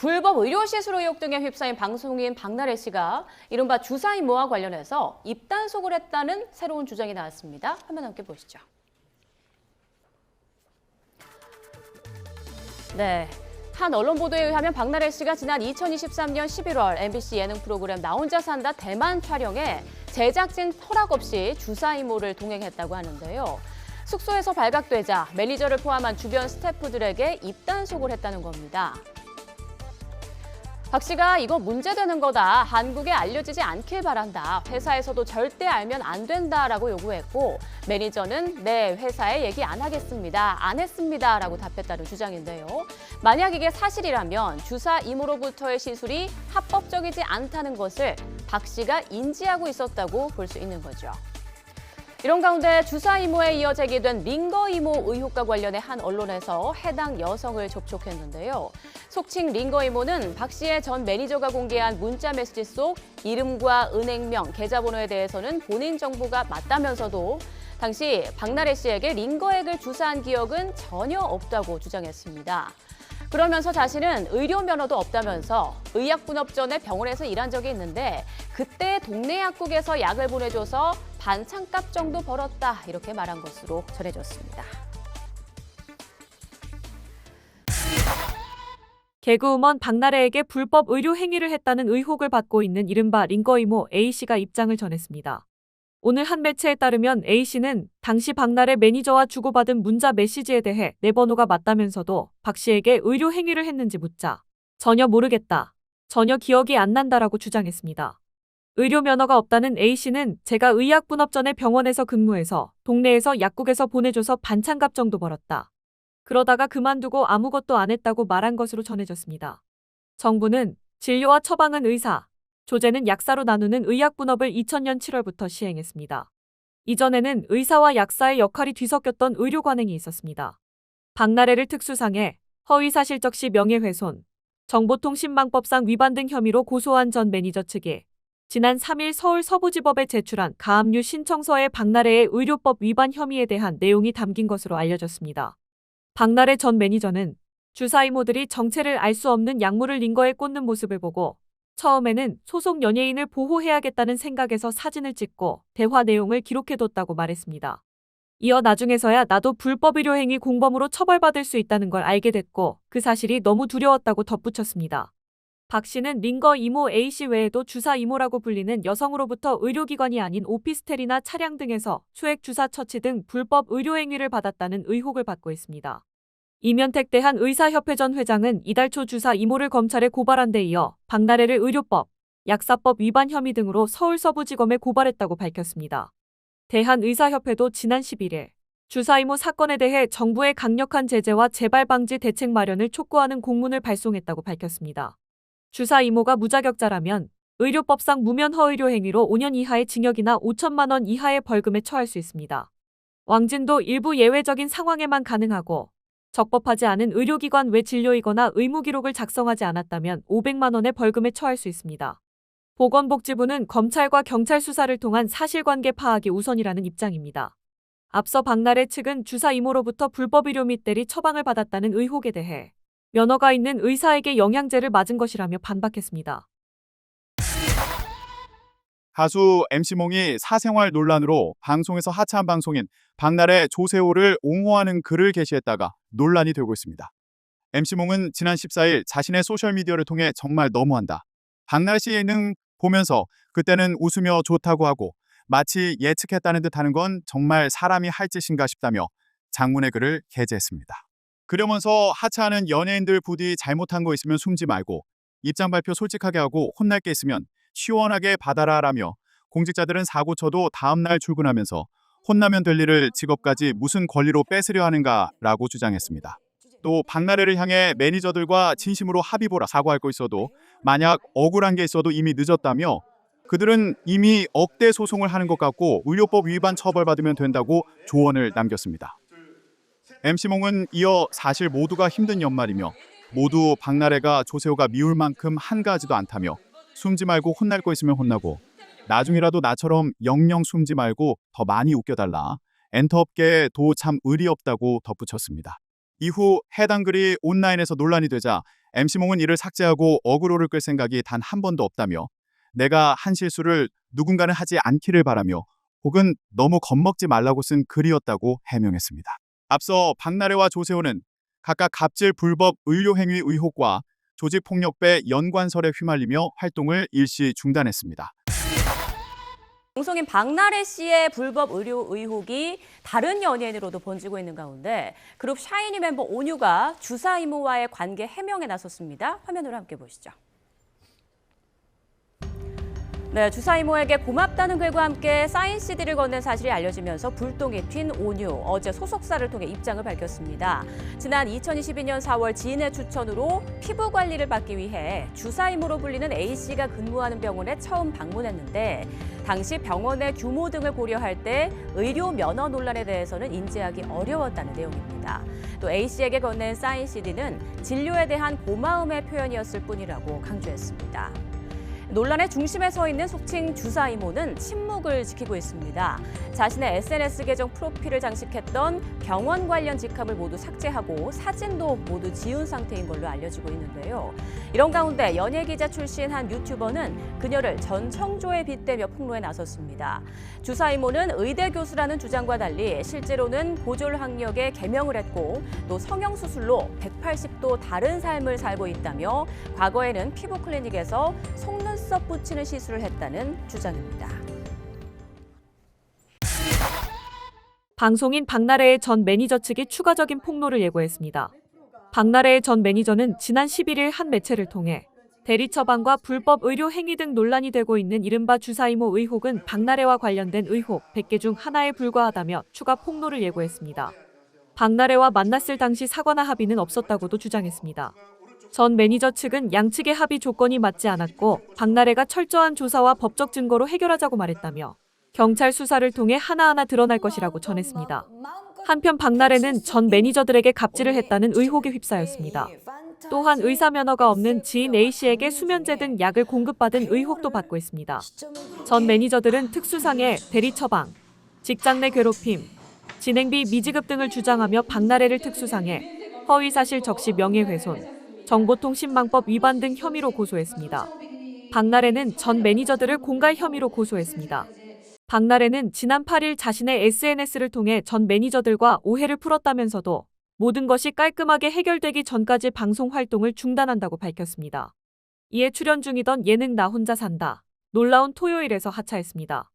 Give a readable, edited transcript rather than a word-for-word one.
불법 의료시술 의혹 등에 휩싸인 방송인 박나래 씨가 이른바 주사 이모와 관련해서 입단속을 했다는 새로운 주장이 나왔습니다. 화면 함께 보시죠. 네. 한 언론 보도에 의하면 박나래 씨가 지난 2023년 11월 MBC 예능 프로그램 나 혼자 산다 대만 촬영에 제작진 허락 없이 주사 이모를 동행했다고 하는데요. 숙소에서 발각되자 매니저를 포함한 주변 스태프들에게 입단속을 했다는 겁니다. 박 씨가 이거 문제되는 거다. 한국에 알려지지 않길 바란다. 회사에서도 절대 알면 안 된다라고 요구했고 매니저는 네, 회사에 얘기 안 하겠습니다. 안 했습니다. 라고 답했다는 주장인데요. 만약 이게 사실이라면 주사 이모로부터의 시술이 합법적이지 않다는 것을 박 씨가 인지하고 있었다고 볼 수 있는 거죠. 이런 가운데 주사 이모에 이어 제기된 링거 이모 의혹과 관련해 한 언론에서 해당 여성을 접촉했는데요. 속칭 링거 이모는 박 씨의 전 매니저가 공개한 문자 메시지 속 이름과 은행명, 계좌번호에 대해서는 본인 정보가 맞다면서도 당시 박나래 씨에게 링거액을 주사한 기억은 전혀 없다고 주장했습니다. 그러면서 자신은 의료 면허도 없다면서 의약분업 전에 병원에서 일한 적이 있는데 그때 동네 약국에서 약을 보내줘서 반찬값 정도 벌었다 이렇게 말한 것으로 전해졌습니다. 개그우먼 박나래에게 불법 의료 행위를 했다는 의혹을 받고 있는 이른바 링거 이모 A씨가 입장을 전했습니다. 오늘 한 매체에 따르면 A씨는 당시 박나래 매니저와 주고받은 문자 메시지에 대해 내 번호가 맞다면서도 박 씨에게 의료 행위를 했는지 묻자 전혀 모르겠다, 전혀 기억이 안 난다라고 주장했습니다. 의료 면허가 없다는 A씨는 제가 의약분업 전에 병원에서 근무해서 동네에서 약국에서 보내줘서 반찬값 정도 벌었다. 그러다가 그만두고 아무것도 안 했다고 말한 것으로 전해졌습니다. 정부는 진료와 처방은 의사, 조제는 약사로 나누는 의약분업을 2000년 7월부터 시행했습니다. 이전에는 의사와 약사의 역할이 뒤섞였던 의료관행이 있었습니다. 박나래를 특수상해, 허위사실적 시 명예훼손, 정보통신망법상 위반 등 혐의로 고소한 전 매니저 측이 지난 3일 서울 서부지법에 제출한 가압류 신청서에 박나래의 의료법 위반 혐의에 대한 내용이 담긴 것으로 알려졌습니다. 박나래 전 매니저는 주사 이모들이 정체를 알 수 없는 약물을 링거에 꽂는 모습을 보고 처음에는 소속 연예인을 보호해야겠다는 생각에서 사진을 찍고 대화 내용을 기록해뒀다고 말했습니다. 이어 나중에서야 나도 불법 의료행위 공범으로 처벌받을 수 있다는 걸 알게 됐고 그 사실이 너무 두려웠다고 덧붙였습니다. 박 씨는 링거 이모 A씨 외에도 주사 이모라고 불리는 여성으로부터 의료기관이 아닌 오피스텔이나 차량 등에서 소액 주사 처치 등 불법 의료행위를 받았다는 의혹을 받고 있습니다. 이면택 대한의사협회 전 회장은 이달 초 주사 이모를 검찰에 고발한 데 이어 박나래를 의료법, 약사법 위반 혐의 등으로 서울서부지검에 고발했다고 밝혔습니다. 대한의사협회도 지난 11일 주사 이모 사건에 대해 정부의 강력한 제재와 재발 방지 대책 마련을 촉구하는 공문을 발송했다고 밝혔습니다. 주사 이모가 무자격자라면 의료법상 무면 허의료 행위로 5년 이하의 징역이나 5천만 원 이하의 벌금에 처할 수 있습니다. 왕진도 일부 예외적인 상황에만 가능하고 적법하지 않은 의료기관 외 진료이거나 의무기록을 작성하지 않았다면 500만 원의 벌금에 처할 수 있습니다. 보건복지부는 검찰과 경찰 수사를 통한 사실관계 파악이 우선이라는 입장입니다. 앞서 박나래 측은 주사 이모로부터 불법 의료 및 대리 처방을 받았다는 의혹에 대해 면허가 있는 의사에게 영양제를 맞은 것이라며 반박했습니다. 가수 MC몽이 사생활 논란으로 방송에서 하차한 방송인 박나래 조세호를 옹호하는 글을 게시했다가 논란이 되고 있습니다. MC몽은 지난 14일 자신의 소셜미디어를 통해 정말 너무한다. 박나래 씨 예능 보면서 그때는 웃으며 좋다고 하고 마치 예측했다는 듯 하는 건 정말 사람이 할 짓인가 싶다며 장문의 글을 게재했습니다. 그러면서 하차하는 연예인들 부디 잘못한 거 있으면 숨지 말고 입장 발표 솔직하게 하고 혼날 게 있으면 시원하게 받아라 라며 공직자들은 사고 쳐도 다음날 출근하면서 혼나면 될 일을 직업까지 무슨 권리로 뺏으려 하는가 라고 주장했습니다. 또 박나래를 향해 매니저들과 진심으로 합의보라 사과할 거 있어도 만약 억울한 게 있어도 이미 늦었다며 그들은 이미 억대 소송을 하는 것 같고 의료법 위반 처벌받으면 된다고 조언을 남겼습니다. MC몽은 이어 사실 모두가 힘든 연말이며 모두 박나래가 조세호가 미울 만큼 한가하지도 않다며 숨지 말고 혼날 거 있으면 혼나고 나중이라도 나처럼 영영 숨지 말고 더 많이 웃겨달라. 엔터업계에 도 참 의리 없다고 덧붙였습니다. 이후 해당 글이 온라인에서 논란이 되자 MC몽은 이를 삭제하고 어그로를 끌 생각이 단 한 번도 없다며 내가 한 실수를 누군가는 하지 않기를 바라며 혹은 너무 겁먹지 말라고 쓴 글이었다고 해명했습니다. 앞서 박나래와 조세호는 각각 갑질 불법 의료행위 의혹과 조직폭력배 연관설에 휘말리며 활동을 일시 중단했습니다. 방송인 박나래 씨의 불법 의료 의혹이 다른 연예인으로도 번지고 있는 가운데 그룹 샤이니 멤버 온유가 주사 이모와의 관계 해명에 나섰습니다. 화면으로 함께 보시죠. 네, 주사 이모에게 고맙다는 글과 함께 사인 CD를 건넨 사실이 알려지면서 불똥이 튄 온유. 어제 소속사를 통해 입장을 밝혔습니다. 지난 2022년 4월 지인의 추천으로 피부 관리를 받기 위해 주사 이모로 불리는 A씨가 근무하는 병원에 처음 방문했는데 당시 병원의 규모 등을 고려할 때 의료 면허 논란에 대해서는 인지하기 어려웠다는 내용입니다. 또 A씨에게 건넨 사인 CD는 진료에 대한 고마움의 표현이었을 뿐이라고 강조했습니다. 논란의 중심에 서 있는 속칭 주사 이모는 침묵을 지키고 있습니다. 자신의 SNS 계정 프로필을 장식했던 병원 관련 직함을 모두 삭제하고 사진도 모두 지운 상태인 걸로 알려지고 있는데요. 이런 가운데 연예기자 출신 한 유튜버는 그녀를 전 청조에 빗대며 폭로에 나섰습니다. 주사 이모는 의대 교수라는 주장과 달리 실제로는 고졸학력에 개명을 했고 또 성형수술로 180도 다른 삶을 살고 있다며 과거에는 피부 클리닉에서 속눈썹 붙이는 시술을 했다는 주장입니다. 방송인 박나래의 전 매니저 측이 추가적인 폭로를 예고했습니다. 박나래의 전 매니저는 지난 11일 한 매체를 통해 대리 처방과 불법 의료 행위 등 논란이 되고 있는 이른바 주사이모 의혹은 박나래와 관련된 의혹 100개 중 하나에 불과하다며 추가 폭로를 예고했습니다. 박나래와 만났을 당시 사과나 합의는 없었다고도 주장했습니다. 전 매니저 측은 양측의 합의 조건이 맞지 않았고 박나래가 철저한 조사와 법적 증거로 해결하자고 말했다며 경찰 수사를 통해 하나하나 드러날 것이라고 전했습니다. 한편 박나래는 전 매니저들에게 갑질을 했다는 의혹에 휩싸였습니다. 또한 의사 면허가 없는 지인 A씨에게 수면제 등 약을 공급받은 의혹도 받고 있습니다. 전 매니저들은 특수상해, 대리 처방, 직장 내 괴롭힘, 진행비 미지급 등을 주장하며 박나래를 특수상해, 허위사실 적시 명예훼손, 정보통신망법 위반 등 혐의로 고소했습니다. 박나래는 전 매니저들을 공갈 혐의로 고소했습니다. 박나래는 지난 8일 자신의 SNS를 통해 전 매니저들과 오해를 풀었다면서도 모든 것이 깔끔하게 해결되기 전까지 방송 활동을 중단한다고 밝혔습니다. 이에 출연 중이던 예능 나 혼자 산다, 놀라운 토요일에서 하차했습니다.